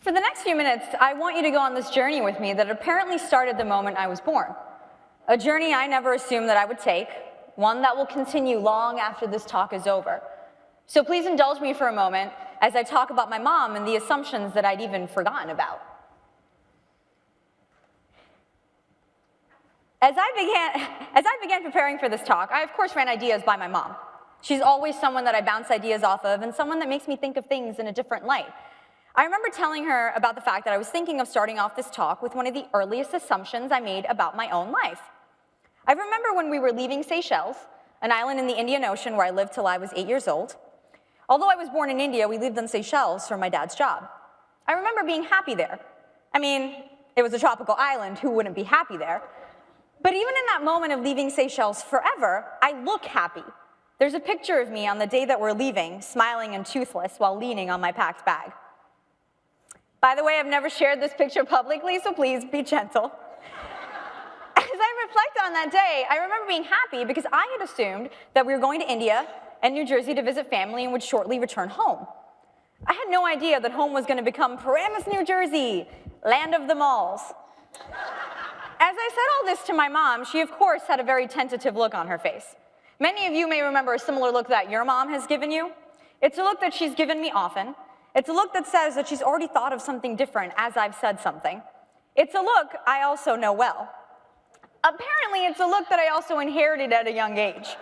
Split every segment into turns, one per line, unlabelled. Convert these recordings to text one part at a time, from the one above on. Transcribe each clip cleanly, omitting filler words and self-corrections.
For the next few minutes, I want you to go on this journey with me that apparently started the moment I was born. A journey I never assumed that I would take, one that will continue long after this talk is over. So please indulge me for a moment as I talk about my mom and the assumptions that I'd even forgotten about. As I began preparing for this talk, I of course ran ideas by my mom. She's always someone that I bounce ideas off of and someone that makes me think of things in a different light. I remember telling her about the fact that I was thinking of starting off this talk with one of the earliest assumptions I made about my own life. I remember when we were leaving Seychelles, an island in the Indian Ocean where I lived till I was 8 years old. Although I was born in India, we lived in Seychelles for my dad's job. I remember being happy there. I mean, it was a tropical island, who wouldn't be happy there? But even in that moment of leaving Seychelles forever, I look happy. There's a picture of me on the day that we're leaving, smiling and toothless while leaning on my packed bag. By the way, I've never shared this picture publicly, so please be gentle. As I reflect on that day, I remember being happy because I had assumed that we were going to India and New Jersey to visit family and would shortly return home. I had no idea that home was going to become Paramus, New Jersey, land of the malls. As I said all this to my mom, she of course had a very tentative look on her face. Many of you may remember a similar look that your mom has given you. It's a look that she's given me often. It's a look that says that she's already thought of something different as I've said something. It's a look I also know well. Apparently, it's a look that I also inherited at a young age.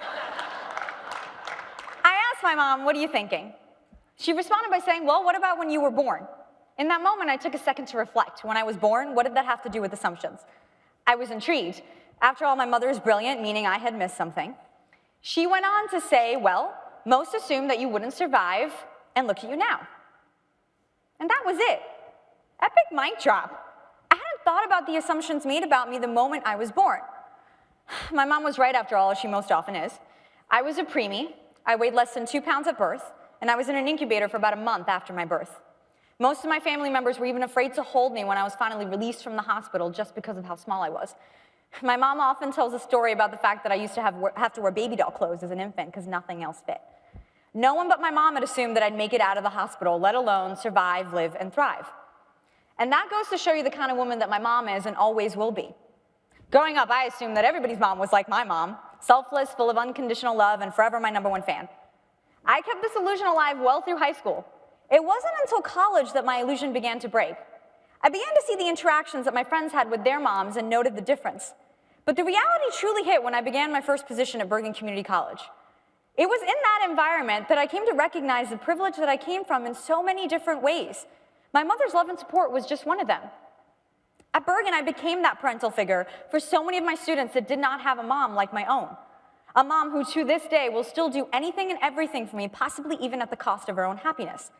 I asked my mom, "What are you thinking?" She responded by saying, "Well, what about when you were born?" In that moment, I took a second to reflect. When I was born, what did that have to do with assumptions? I was intrigued. After all, my mother is brilliant, meaning I had missed something. She went on to say, "Well, most assumed that you wouldn't survive, and look at you now." And that was it. Epic mic drop. I hadn't thought about the assumptions made about me the moment I was born. My mom was right, after all, as she most often is. I was a preemie. I weighed less than 2 pounds at birth, and I was in an incubator for about a month after my birth. Most of my family members were even afraid to hold me when I was finally released from the hospital just because of how small I was. My mom often tells a story about the fact that I used to have to wear baby doll clothes as an infant because nothing else fit. No one but my mom had assumed that I'd make it out of the hospital, let alone survive, live, and thrive. And that goes to show you the kind of woman that my mom is and always will be. Growing up, I assumed that everybody's mom was like my mom, selfless, full of unconditional love, and forever my #1 fan. I kept this illusion alive well through high school. It wasn't until college that my illusion began to break. I began to see the interactions that my friends had with their moms and noted the difference. But the reality truly hit when I began my first position at Bergen Community College. It was in that environment that I came to recognize the privilege that I came from in so many different ways. My mother's love and support was just one of them. At Bergen, I became that parental figure for so many of my students that did not have a mom like my own. A mom who to this day will still do anything and everything for me, possibly even at the cost of her own happiness.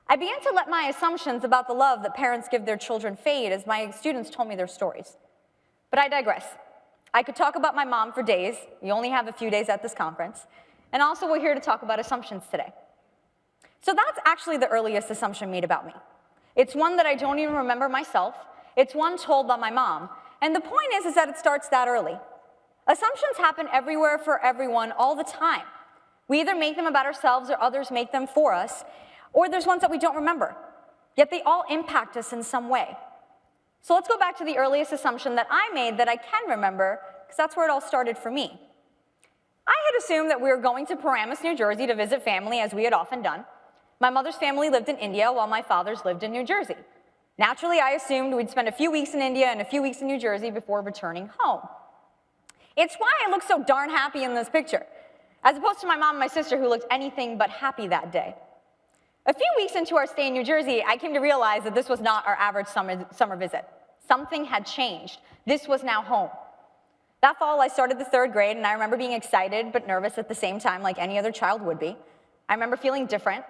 I began to let my assumptions about the love that parents give their children fade as my students told me their stories. But I digress. I could talk about my mom for days. We only have a few days at this conference. And also, we're here to talk about assumptions today. So that's actually the earliest assumption made about me. It's one that I don't even remember myself. It's one told by my mom. And the point is that it starts that early. Assumptions happen everywhere for everyone all the time. We either make them about ourselves or others make them for us, or there's ones that we don't remember. Yet they all impact us in some way. So let's go back to the earliest assumption that I made that I can remember, because that's where it all started for me. I had assumed that we were going to Paramus, New Jersey to visit family, as we had often done. My mother's family lived in India, while my father's lived in New Jersey. Naturally, I assumed we'd spend a few weeks in India and a few weeks in New Jersey before returning home. It's why I look so darn happy in this picture, as opposed to my mom and my sister, who looked anything but happy that day. A few weeks into our stay in New Jersey, I came to realize that this was not our average summer visit. Something had changed. This was now home. That fall, I started the 3rd grade, and I remember being excited but nervous at the same time, like any other child would be. I remember feeling different.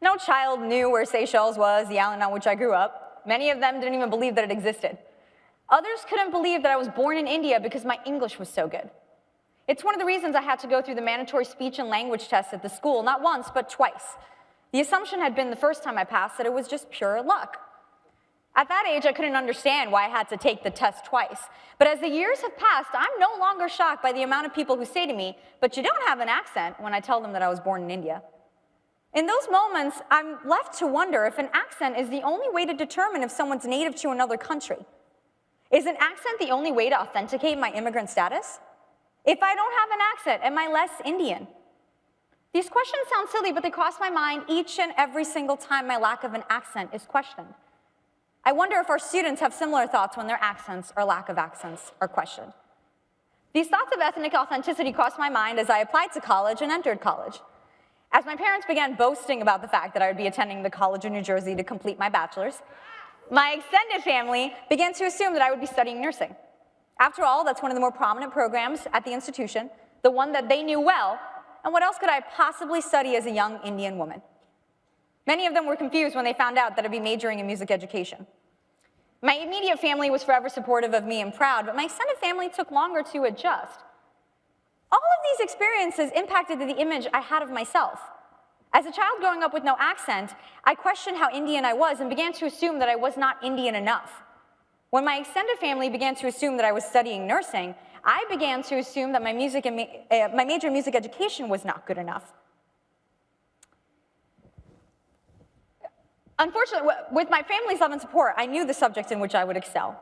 No child knew where Seychelles was, the island on which I grew up. Many of them didn't even believe that it existed. Others couldn't believe that I was born in India because my English was so good. It's one of the reasons I had to go through the mandatory speech and language test at the school, not once, but twice. The assumption had been the first time I passed that it was just pure luck. At that age, I couldn't understand why I had to take the test twice. But as the years have passed, I'm no longer shocked by the amount of people who say to me, "But you don't have an accent," when I tell them that I was born in India. In those moments, I'm left to wonder if an accent is the only way to determine if someone's native to another country. Is an accent the only way to authenticate my immigrant status? If I don't have an accent, am I less Indian? These questions sound silly, but they cross my mind each and every single time my lack of an accent is questioned. I wonder if our students have similar thoughts when their accents or lack of accents are questioned. These thoughts of ethnic authenticity crossed my mind as I applied to college and entered college. As my parents began boasting about the fact that I would be attending the College of New Jersey to complete my bachelor's, my extended family began to assume that I would be studying nursing. After all, that's one of the more prominent programs at the institution, the one that they knew well, and what else could I possibly study as a young Indian woman? Many of them were confused when they found out that I'd be majoring in music education. My immediate family was forever supportive of me and proud, but my extended family took longer to adjust. All of these experiences impacted the image I had of myself. As a child growing up with no accent, I questioned how Indian I was and began to assume that I was not Indian enough. When my extended family began to assume that I was studying nursing, I began to assume that my major in music education was not good enough. Unfortunately, with my family's love and support, I knew the subjects in which I would excel.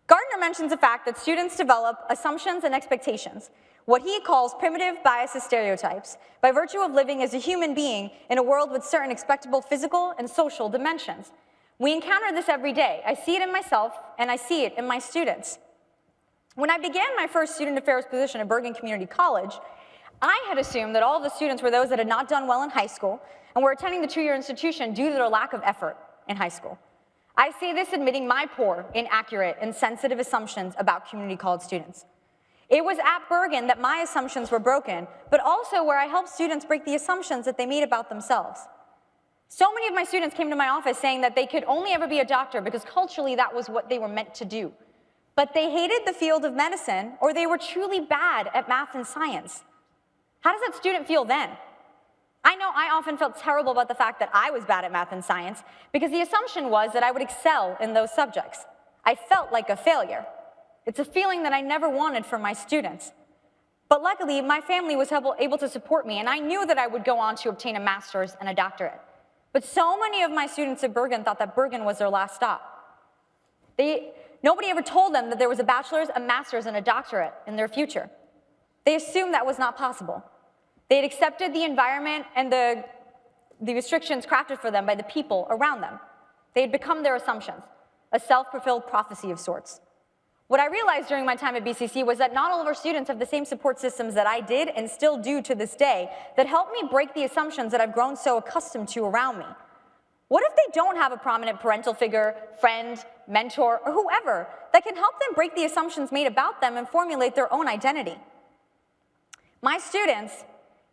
Gardner mentions the fact that students develop assumptions and expectations, what he calls primitive biases stereotypes, by virtue of living as a human being in a world with certain expectable physical and social dimensions. We encounter this every day. I see it in myself, and I see it in my students. When I began my first student affairs position at Bergen Community College, I had assumed that all of the students were those that had not done well in high school and were attending the two-year institution due to their lack of effort in high school. I say this admitting my poor, inaccurate, and sensitive assumptions about community college students. It was at Bergen that my assumptions were broken, but also where I helped students break the assumptions that they made about themselves. So many of my students came to my office saying that they could only ever be a doctor because culturally that was what they were meant to do. But they hated the field of medicine, or they were truly bad at math and science. How does that student feel then? I know I often felt terrible about the fact that I was bad at math and science because the assumption was that I would excel in those subjects. I felt like a failure. It's a feeling that I never wanted for my students. But luckily, my family was able to support me, and I knew that I would go on to obtain a master's and a doctorate. But so many of my students at Bergen thought that Bergen was their last stop. Nobody ever told them that there was a bachelor's, a master's, and a doctorate in their future. They assumed that was not possible. They had accepted the environment and the restrictions crafted for them by the people around them. They had become their assumptions, a self-fulfilled prophecy of sorts. What I realized during my time at BCC was that not all of our students have the same support systems that I did and still do to this day that help me break the assumptions that I've grown so accustomed to around me. What if they don't have a prominent parental figure, friend, mentor, or whoever that can help them break the assumptions made about them and formulate their own identity? My students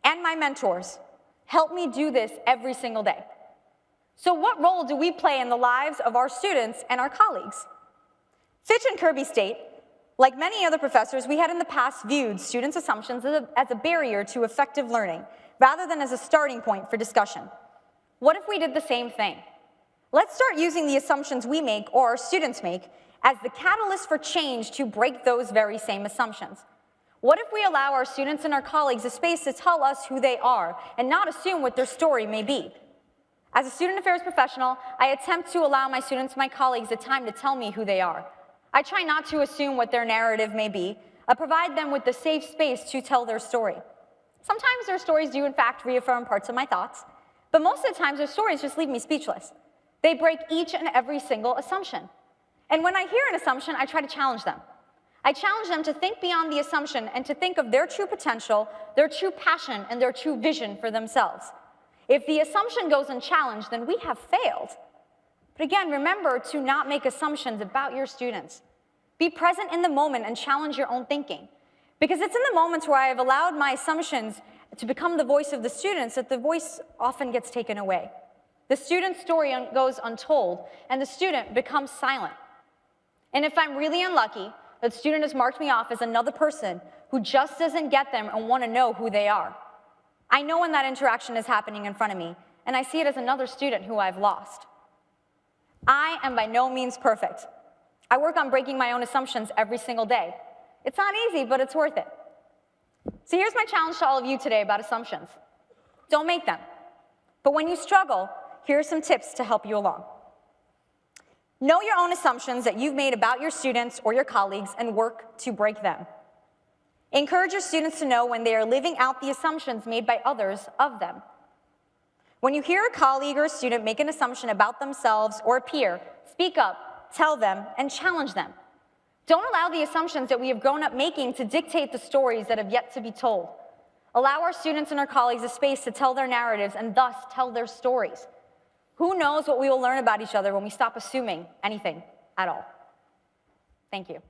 and my mentors help me do this every single day. So what role do we play in the lives of our students and our colleagues? Fitch and Kirby state, like many other professors, we had in the past viewed students' assumptions as a barrier to effective learning, rather than as a starting point for discussion. What if we did the same thing? Let's start using the assumptions we make, or our students make, as the catalyst for change to break those very same assumptions. What if we allow our students and our colleagues a space to tell us who they are, and not assume what their story may be? As a student affairs professional, I attempt to allow my students and my colleagues the time to tell me who they are. I try not to assume what their narrative may be. I provide them with the safe space to tell their story. Sometimes their stories do in fact reaffirm parts of my thoughts, but most of the times their stories just leave me speechless. They break each and every single assumption. And when I hear an assumption, I try to challenge them. I challenge them to think beyond the assumption and to think of their true potential, their true passion, and their true vision for themselves. If the assumption goes unchallenged, then we have failed. But again, remember to not make assumptions about your students. Be present in the moment and challenge your own thinking. Because it's in the moments where I have allowed my assumptions to become the voice of the students that the voice often gets taken away. The student's story goes untold, and the student becomes silent. And if I'm really unlucky, the student has marked me off as another person who just doesn't get them and want to know who they are. I know when that interaction is happening in front of me, and I see it as another student who I've lost. I am by no means perfect. I work on breaking my own assumptions every single day. It's not easy, but it's worth it. So here's my challenge to all of you today about assumptions. Don't make them. But when you struggle, here are some tips to help you along. Know your own assumptions that you've made about your students or your colleagues and work to break them. Encourage your students to know when they are living out the assumptions made by others of them. When you hear a colleague or a student make an assumption about themselves or a peer, speak up, tell them, and challenge them. Don't allow the assumptions that we have grown up making to dictate the stories that have yet to be told. Allow our students and our colleagues a space to tell their narratives and thus tell their stories. Who knows what we will learn about each other when we stop assuming anything at all? Thank you.